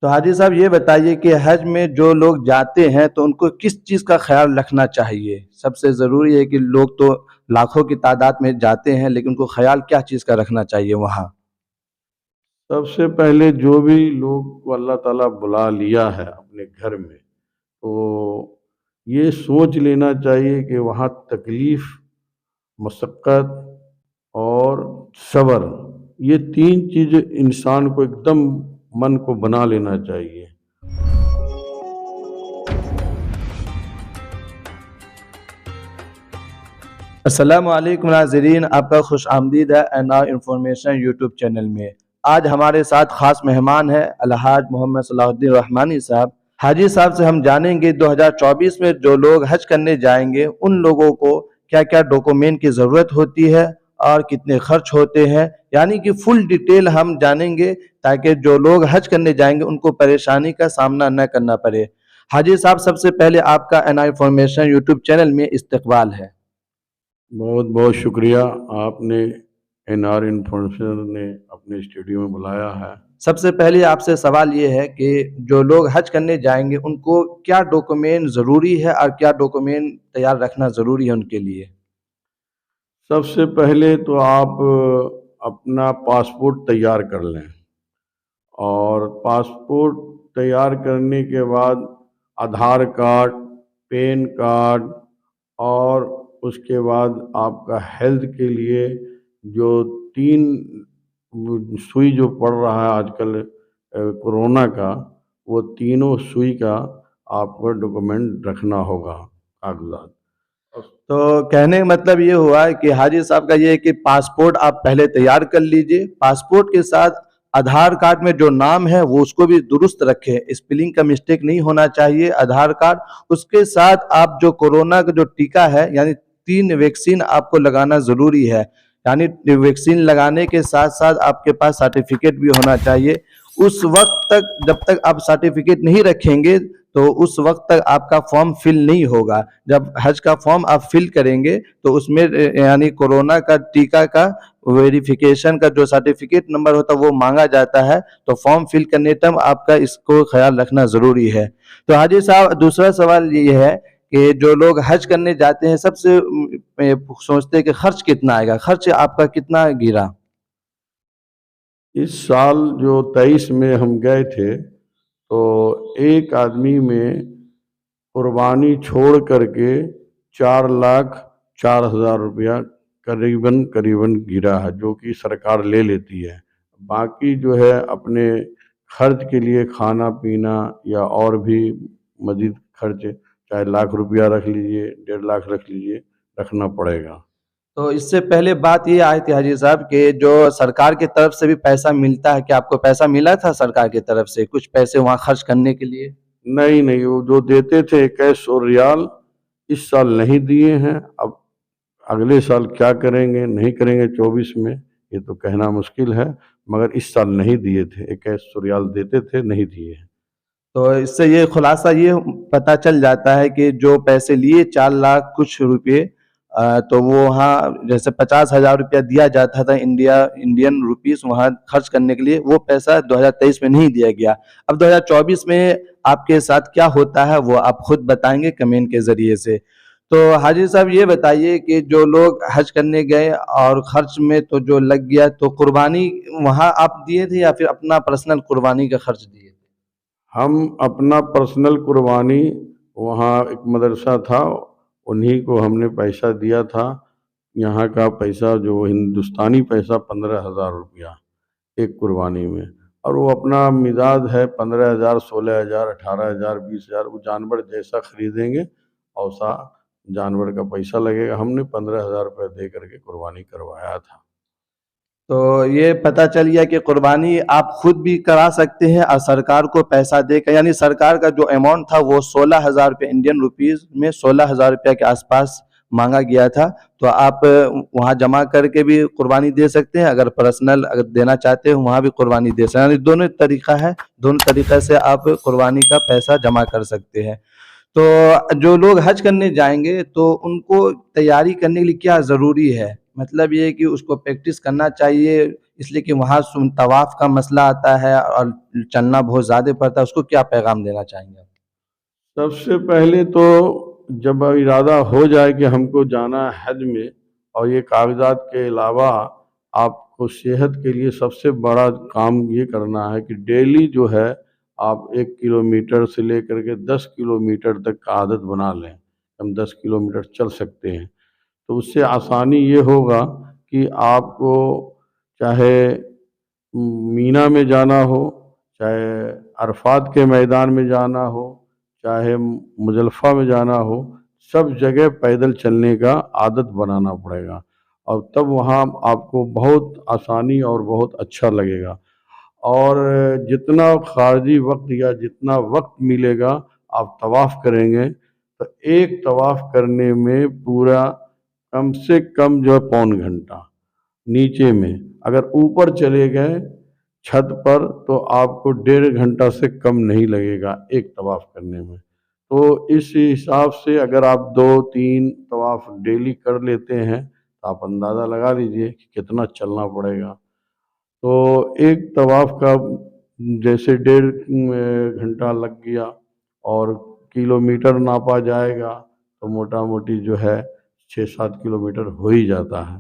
تو حاجی صاحب یہ بتائیے کہ حج میں جو لوگ جاتے ہیں تو ان کو کس چیز کا خیال رکھنا چاہیے؟ سب سے ضروری ہے کہ لوگ تو لاکھوں کی تعداد میں جاتے ہیں، لیکن ان کو خیال کیا چیز کا رکھنا چاہیے وہاں؟ سب سے پہلے جو بھی لوگ کو اللہ تعالیٰ بلا لیا ہے اپنے گھر میں، تو یہ سوچ لینا چاہیے کہ وہاں تکلیف، مشقت اور صبر، یہ تین چیزیں انسان کو ایک دم من کو بنا لینا چاہیے۔ السلام علیکم ناظرین، آپ کا خوش آمدید ہے NR انفارمیشن یوٹیوب چینل میں۔ آج ہمارے ساتھ خاص مہمان ہے الحاج محمد صلاح الدین رحمانی صاحب۔ حاجی صاحب سے ہم جانیں گے 2024 میں جو لوگ حج کرنے جائیں گے ان لوگوں کو کیا کیا ڈاکومنٹ کی ضرورت ہوتی ہے اور کتنے خرچ ہوتے ہیں، یعنی کہ فل ڈیٹیل ہم جانیں گے تاکہ جو لوگ حج کرنے جائیں گے ان کو پریشانی کا سامنا نہ کرنا پڑے۔ حاجی صاحب، سب سے پہلے آپ کا NR انفارمیشن یوٹیوب چینل میں استقبال ہے۔ بہت بہت شکریہ، آپ نے NR انفارمیشن نے اپنے اسٹوڈیو میں بلایا ہے۔ سب سے پہلے آپ سے سوال یہ ہے کہ جو لوگ حج کرنے جائیں گے ان کو کیا ڈاکومنٹ ضروری ہے اور کیا ڈاکومنٹ تیار رکھنا ضروری ہے ان کے لیے؟ سب سے پہلے تو آپ اپنا پاسپورٹ تیار کر لیں، اور پاسپورٹ تیار کرنے کے بعد آدھار کارڈ، پین کارڈ، اور اس کے بعد آپ کا ہیلتھ کے لیے جو 3 سوئی جو پڑ رہا ہے آج کل کورونا کا، وہ تینوں سوئی کا آپ کو ڈاکومنٹ رکھنا ہوگا، کاغذات۔ تو کہنے کا مطلب یہ ہوا ہے کہ حاجی صاحب کا یہ ہے کہ پاسپورٹ آپ پہلے تیار کر لیجئے، پاسپورٹ کے ساتھ آدھار کارڈ میں جو نام ہے وہ اس کو بھی درست رکھیں، اسپیلنگ کا مسٹیک نہیں ہونا چاہیے آدھار کارڈ۔ اس کے ساتھ آپ جو کورونا کا جو ٹیکہ ہے یعنی 3 ویکسین آپ کو لگانا ضروری ہے، یعنی ویکسین لگانے کے ساتھ ساتھ آپ کے پاس سرٹیفکیٹ بھی ہونا چاہیے۔ اس وقت تک جب تک آپ سرٹیفکیٹ نہیں رکھیں گے تو اس وقت تک آپ کا فارم فل نہیں ہوگا۔ جب حج کا فارم آپ فل کریں گے تو اس میں یعنی کورونا کا ٹیکہ کا ویریفیکیشن کا جو سرٹیفکیٹ نمبر ہوتا ہے وہ مانگا جاتا ہے، تو فارم فل کرنے ٹائم آپ کا اس کو خیال رکھنا ضروری ہے۔ تو حاجی صاحب، دوسرا سوال یہ ہے کہ جو لوگ حج کرنے جاتے ہیں سب سے سوچتے ہیں کہ خرچ کتنا آئے گا، خرچ آپ کا کتنا گرا؟ اس سال جو 23 میں ہم گئے تھے تو ایک آدمی میں قربانی چھوڑ کر کے 4,04,000 روپیہ قریباً گرا ہے، جو کہ سرکار لے لیتی ہے۔ باقی جو ہے اپنے خرچ کے لیے کھانا پینا یا اور بھی مزید خرچ، چاہے 1,00,000 روپیہ رکھ لیجئے، 1,50,000 رکھ لیجئے، رکھنا پڑے گا۔ تو اس سے پہلے بات یہ آئی تھی حاجی صاحب کہ جو سرکار کی طرف سے بھی پیسہ ملتا ہے، کیا آپ کو پیسہ ملا تھا سرکار کی طرف سے کچھ پیسے وہاں خرچ کرنے کے لیے؟ نہیں، وہ جو دیتے تھے 2,100 ریال اس سال نہیں دیے ہیں۔ اب اگلے سال کیا کریں گے نہیں کریں گے 24 میں، یہ تو کہنا مشکل ہے، مگر اس سال نہیں دیے تھے، 2,100 ریال دیتے تھے، نہیں دیے ہیں۔ تو اس سے یہ خلاصہ یہ پتہ چل جاتا ہے کہ جو پیسے لیے 4,00,000 کچھ روپے، تو وہ وہاں جیسے 50,000 روپیہ دیا جاتا تھا انڈین روپیز وہاں خرچ کرنے کے لیے، وہ پیسہ 2023 میں نہیں دیا گیا۔ اب 2024 میں آپ کے ساتھ کیا ہوتا ہے وہ آپ خود بتائیں گے کمنٹ کے ذریعے سے۔ تو حاجی صاحب یہ بتائیے کہ جو لوگ حج کرنے گئے اور خرچ میں تو جو لگ گیا، تو قربانی وہاں آپ دیے تھے یا پھر اپنا پرسنل قربانی کا خرچ دیے تھے؟ ہم اپنا پرسنل قربانی، وہاں ایک مدرسہ تھا انہی کو ہم نے پیسہ دیا تھا، یہاں کا پیسہ جو ہندوستانی پیسہ 15,000 روپیہ ایک قربانی میں، اور وہ اپنا مزاج ہے 15,000، 16,000، 18,000، 20,000، وہ جانور جیسا خریدیں گے اوسا جانور کا پیسہ لگے گا۔ ہم نے 15,000 روپے دے کر کے قربانی کروایا تھا۔ تو یہ پتہ چل گیا کہ قربانی آپ خود بھی کرا سکتے ہیں اور سرکار کو پیسہ دے کر، یعنی سرکار کا جو اماؤنٹ تھا وہ 16,000 روپے انڈین روپیز میں 16,000 روپے کے آس پاس مانگا گیا تھا، تو آپ وہاں جمع کر کے بھی قربانی دے سکتے ہیں، اگر پرسنل اگر دینا چاہتے ہیں وہاں بھی قربانی دے سکتے ہیں، یعنی دونوں طریقہ ہے، دونوں طریقے سے آپ قربانی کا پیسہ جمع کر سکتے ہیں۔ تو جو لوگ حج کرنے جائیں گے تو ان کو تیاری کرنے کے لیے کیا ضروری ہے؟ مطلب یہ ہے کہ اس کو پریکٹس کرنا چاہیے، اس لیے کہ وہاں طواف کا مسئلہ آتا ہے اور چلنا بہت زیادہ پڑتا ہے، اس کو کیا پیغام دینا چاہیں گے؟ سب سے پہلے تو جب ارادہ ہو جائے کہ ہم کو جانا ہے حج میں، اور یہ کاغذات کے علاوہ آپ کو صحت کے لیے سب سے بڑا کام یہ کرنا ہے کہ ڈیلی جو ہے آپ 1 کلومیٹر سے لے کر کے 10 کلومیٹر تک کا عادت بنا لیں۔ ہم 10 کلومیٹر چل سکتے ہیں تو اس سے آسانی یہ ہوگا کہ آپ کو چاہے مینا میں جانا ہو، چاہے عرفات کے میدان میں جانا ہو، چاہے مزدلفہ میں جانا ہو، سب جگہ پیدل چلنے کا عادت بنانا پڑے گا، اور تب وہاں آپ کو بہت آسانی اور بہت اچھا لگے گا۔ اور جتنا خارجی وقت یا جتنا وقت ملے گا آپ طواف کریں گے تو ایک طواف کرنے میں پورا کم سے کم جو ہے 1.25 گھنٹہ نیچے میں، اگر اوپر چلے گئے چھت پر تو آپ کو 1.5 گھنٹہ سے کم نہیں لگے گا ایک طواف کرنے میں۔ تو اس حساب سے اگر آپ 2-3 طواف ڈیلی کر لیتے ہیں تو آپ اندازہ لگا لیجئے کہ کتنا چلنا پڑے گا۔ تو ایک طواف کا جیسے 1.5 گھنٹہ لگ گیا، اور کلومیٹر ناپا جائے گا تو موٹا موٹی جو ہے 6-7 کلومیٹر ہو ہی جاتا ہے۔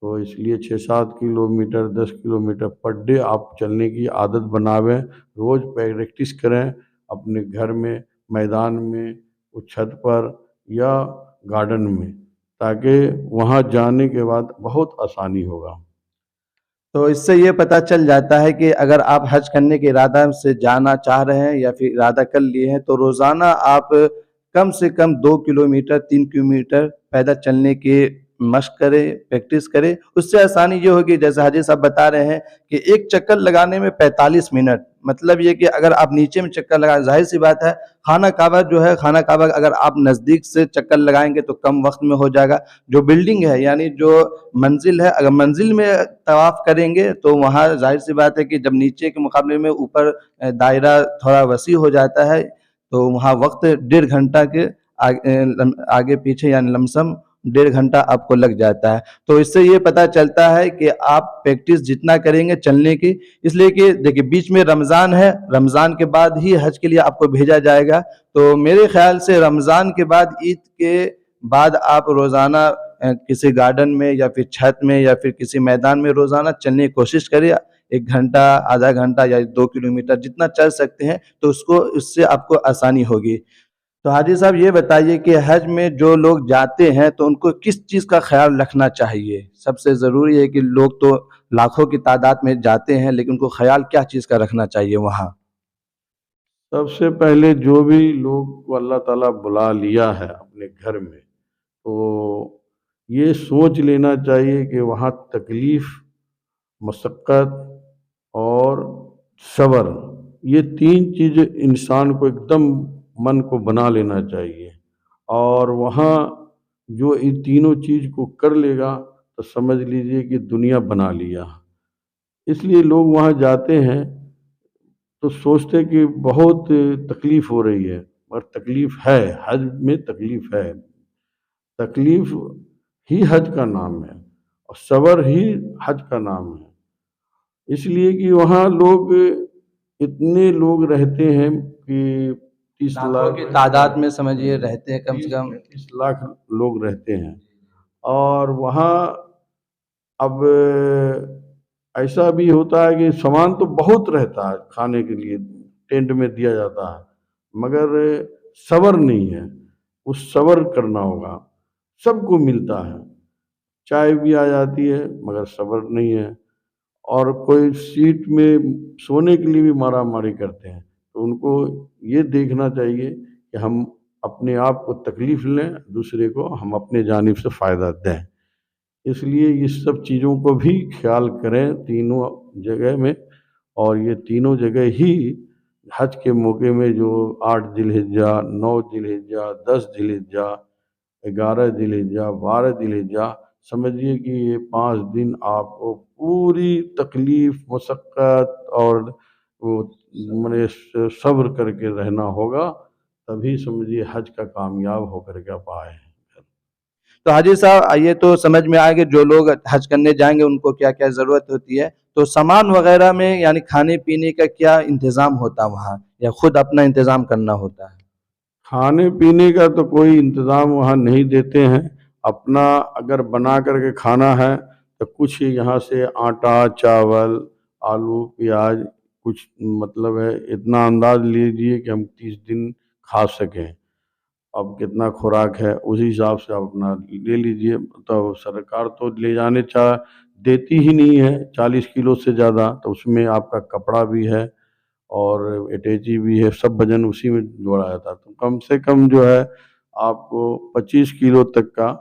تو اس لیے 6-7 کلومیٹر 10 کلومیٹر پر ڈے آپ چلنے کی عادت بناویں، روز پریکٹس کریں اپنے گھر میں، میدان میں، چھت پر یا گارڈن میں، تاکہ وہاں جانے کے بعد بہت آسانی ہوگا۔ تو اس سے یہ پتہ چل جاتا ہے کہ اگر آپ حج کرنے کے ارادہ سے جانا چاہ رہے ہیں یا پھر ارادہ کر لیے ہیں تو روزانہ آپ کم سے کم 2 کلومیٹر 3 کلومیٹر پیدل چلنے کی مشق کریں، پریکٹس کریں۔ اس سے آسانی یہ ہوگی، جیسے حاجی صاحب بتا رہے ہیں کہ ایک چکر لگانے میں 45 منٹ، مطلب یہ کہ اگر آپ نیچے میں چکر لگائیں، ظاہر سی بات ہے خانہ کعبہ جو ہے، خانہ کعبہ اگر آپ نزدیک سے چکر لگائیں گے تو کم وقت میں ہو جائے گا۔ جو بلڈنگ ہے یعنی جو منزل ہے، اگر منزل میں طواف کریں گے تو وہاں ظاہر سی بات ہے کہ جب نیچے کے مقابلے میں اوپر دائرہ تھوڑا وسیع ہو جاتا ہے تو وہاں وقت 1.5 گھنٹہ کے آگے پیچھے یعنی لمسم 1.5 گھنٹہ آپ کو لگ جاتا ہے۔ تو اس سے یہ پتہ چلتا ہے کہ آپ پریکٹس جتنا کریں گے چلنے کی، اس لیے کہ دیکھیں بیچ میں رمضان ہے، رمضان کے بعد ہی حج کے لیے آپ کو بھیجا جائے گا، تو میرے خیال سے رمضان کے بعد، عید کے بعد آپ روزانہ کسی گارڈن میں یا پھر چھت میں یا پھر کسی میدان میں روزانہ چلنے کی کوشش کریں، 1 گھنٹہ، آدھا گھنٹہ یا 2 کلومیٹر جتنا چل سکتے ہیں، تو اس سے آپ کو آسانی ہوگی۔ تو حاجی صاحب یہ بتائیے کہ حج میں جو لوگ جاتے ہیں تو ان کو کس چیز کا خیال رکھنا چاہیے؟ سب سے ضروری ہے کہ لوگ تو لاکھوں کی تعداد میں جاتے ہیں، لیکن ان کو خیال کیا چیز کا رکھنا چاہیے وہاں؟ سب سے پہلے جو بھی لوگ کو اللہ تعالیٰ بلا لیا ہے اپنے گھر میں، تو یہ سوچ لینا چاہیے کہ وہاں تکلیف، مشقت اور صبر، یہ 3 چیزیں انسان کو ایک دم من کو بنا لینا چاہیے، اور وہاں جو ان تینوں چیز کو کر لے گا تو سمجھ لیجئے کہ دنیا بنا لیا۔ اس لیے لوگ وہاں جاتے ہیں تو سوچتے کہ بہت تکلیف ہو رہی ہے، اور تکلیف ہے، حج میں تکلیف ہے، تکلیف ہی حج کا نام ہے، اور صبر ہی حج کا نام ہے۔ اس لیے کہ وہاں لوگ، اتنے لوگ رہتے ہیں کہ 30 لاکھوں لاکھ کی تعداد میں سمجھیے رہتے ہیں کم سے کم۔ 30 لاکھ لوگ رہتے ہیں، اور وہاں اب ایسا بھی ہوتا ہے کہ سامان تو بہت رہتا ہے کھانے کے لیے، ٹینٹ میں دیا جاتا ہے، مگر صبر نہیں ہے، اس صبر کرنا ہوگا۔ سب کو ملتا ہے، چائے بھی آ جاتی ہے مگر صبر نہیں ہے، اور کوئی سیٹ میں سونے کے لیے بھی مارا ماری کرتے ہیں، تو ان کو یہ دیکھنا چاہیے کہ ہم اپنے آپ کو تکلیف لیں، دوسرے کو ہم اپنے جانب سے فائدہ دیں۔ اس لیے اس سب چیزوں کو بھی خیال کریں تینوں جگہ میں، اور یہ تینوں جگہ ہی حج کے موقع میں جو 8 ذی الحجہ، 9 ذی الحجہ، 10 ذی الحجہ، 11 ذی الحجہ، 12 ذی الحجہ، سمجھیے کہ یہ 5 دن آپ کو پوری تکلیف، مشقت اور صبر کر کے رہنا ہوگا، تبھی سمجھیے حج کا کامیاب ہو کر کے آپ آئے ہیں۔ تو حاجی صاحب یہ تو سمجھ میں آئے کہ جو لوگ حج کرنے جائیں گے ان کو کیا کیا ضرورت ہوتی ہے، تو سامان وغیرہ میں یعنی کھانے پینے کا کیا انتظام ہوتا وہاں، یا خود اپنا انتظام کرنا ہوتا ہے؟ کھانے پینے کا تو کوئی انتظام وہاں نہیں دیتے ہیں، اپنا اگر بنا کر کے کھانا ہے تو کچھ یہاں سے آٹا، چاول، آلو، پیاز، کچھ مطلب ہے اتنا انداز لیجیے کہ ہم 30 دن کھا سکیں۔ اب کتنا خوراک ہے اسی حساب سے آپ اپنا لے لیجیے۔ تو سرکار تو لے جانے دیتی ہی نہیں ہے 40 کلو سے زیادہ، تو اس میں آپ کا کپڑا بھی ہے اور اٹیچی بھی ہے، سب وزن اسی میں جوڑا جاتا ہے۔ تو کم سے کم جو ہے آپ کو 25 کلو تک کا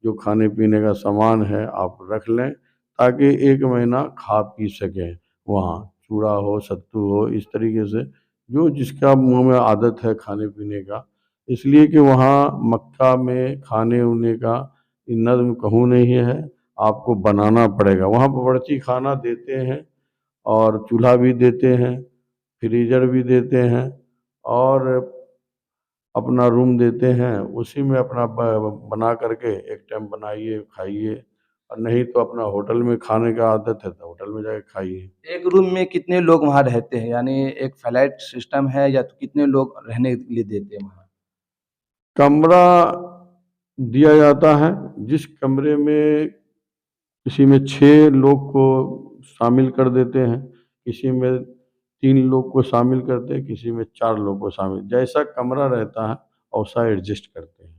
جو کھانے پینے کا سامان ہے آپ رکھ لیں، تاکہ 1 مہینہ کھا پی سکیں وہاں، چوڑا ہو، ستو ہو، اس طریقے سے جو جس کا منہ میں عادت ہے کھانے پینے کا۔ اس لیے کہ وہاں مکہ میں کھانے اونے کا نظم کہوں نہیں ہے، آپ کو بنانا پڑے گا۔ وہاں باورچی خانہ دیتے ہیں اور چولہا بھی دیتے ہیں، فریزر بھی دیتے ہیں، اور اپنا روم دیتے ہیں، اسی میں اپنا بنا کر کے ایک ٹائم بنائیے کھائیے، اور نہیں تو اپنا ہوٹل میں کھانے کا عادت ہے تو ہوٹل میں جا کے کھائیے۔ ایک روم میں کتنے لوگ وہاں رہتے ہیں، یعنی ایک فلیٹ سسٹم ہے یا تو کتنے لوگ رہنے کے لیے دیتے ہیں وہاں؟ کمرہ دیا جاتا ہے، جس کمرے میں کسی میں 6 لوگ کو شامل کر دیتے ہیں، کسی میں 3 لوگ کو شامل کرتے ہیں، کسی میں 4 لوگ کو شامل، جیسا کمرہ رہتا ہے ویسا ایڈجسٹ کرتے ہیں۔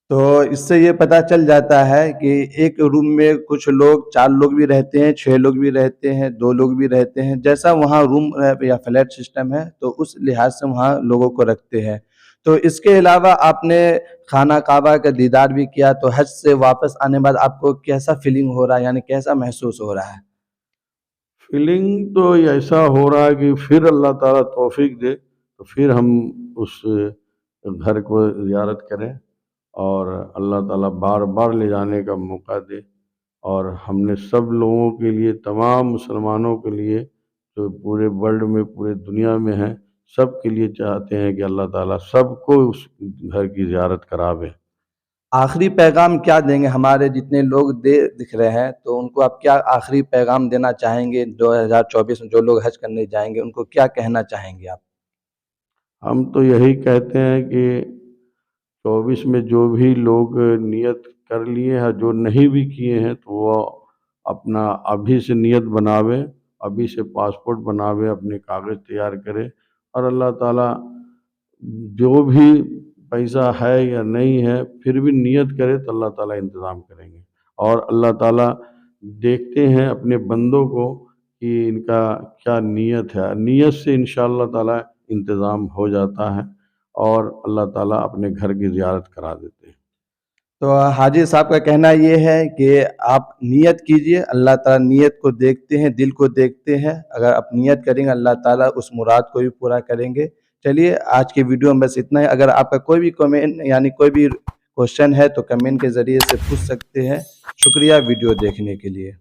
تو اس سے یہ پتہ چل جاتا ہے کہ ایک روم میں کچھ لوگ 4 لوگ بھی رہتے ہیں، 6 لوگ بھی رہتے ہیں، 2 لوگ بھی رہتے ہیں، جیسا وہاں روم یا فلیٹ سسٹم ہے تو اس لحاظ سے وہاں لوگوں کو رکھتے ہیں۔ تو اس کے علاوہ آپ نے خانہ کعبہ کا دیدار بھی کیا، تو حج سے واپس آنے بعد آپ کو کیسا فیلنگ ہو رہا ہے، یعنی کیسا محسوس ہو رہا ہے؟ فیلنگ تو ایسا ہو رہا ہے کہ پھر اللہ تعالیٰ توفیق دے تو پھر ہم اس گھر کو زیارت کریں، اور اللہ تعالیٰ بار بار لے جانے کا موقع دے، اور ہم نے سب لوگوں کے لیے، تمام مسلمانوں کے لیے جو پورے ورلڈ میں، پورے دنیا میں ہیں، سب کے لیے چاہتے ہیں کہ اللہ تعالیٰ سب کو اس گھر کی زیارت کراوے۔ آخری پیغام کیا دیں گے؟ ہمارے جتنے لوگ دکھ رہے ہیں تو ان کو آپ کیا آخری پیغام دینا چاہیں گے؟ 2024 میں جو لوگ حج کرنے جائیں گے ان کو کیا کہنا چاہیں گے آپ؟ ہم تو یہی کہتے ہیں کہ 24 میں جو بھی لوگ نیت کر لیے ہیں، جو نہیں بھی کیے ہیں، تو وہ اپنا ابھی سے نیت بناوے، ابھی سے پاسپورٹ بناوے، اپنے کاغذ تیار کرے، اور اللہ تعالیٰ جو بھی پیسہ ہے یا نہیں ہے پھر بھی نیت کرے تو اللہ تعالیٰ انتظام کریں گے۔ اور اللہ تعالیٰ دیکھتے ہیں اپنے بندوں کو کہ ان کا کیا نیت ہے، نیت سے انشاءاللہ تعالیٰ انتظام ہو جاتا ہے، اور اللہ تعالیٰ اپنے گھر کی زیارت کرا دیتے ہیں۔ تو حاجی صاحب کا کہنا یہ ہے کہ آپ نیت کیجئے، اللہ تعالیٰ نیت کو دیکھتے ہیں، دل کو دیکھتے ہیں، اگر آپ نیت کریں گے اللہ تعالیٰ اس مراد کو بھی پورا کریں گے۔ چلیے آج کی ویڈیو میں بس اتنا ہے۔ اگر آپ کا کوئی بھی کمنٹ یعنی کوئی بھی کوشچن ہے تو کمنٹ کے ذریعے سے پوچھ سکتے ہیں۔ شکریہ ویڈیو دیکھنے کے لیے۔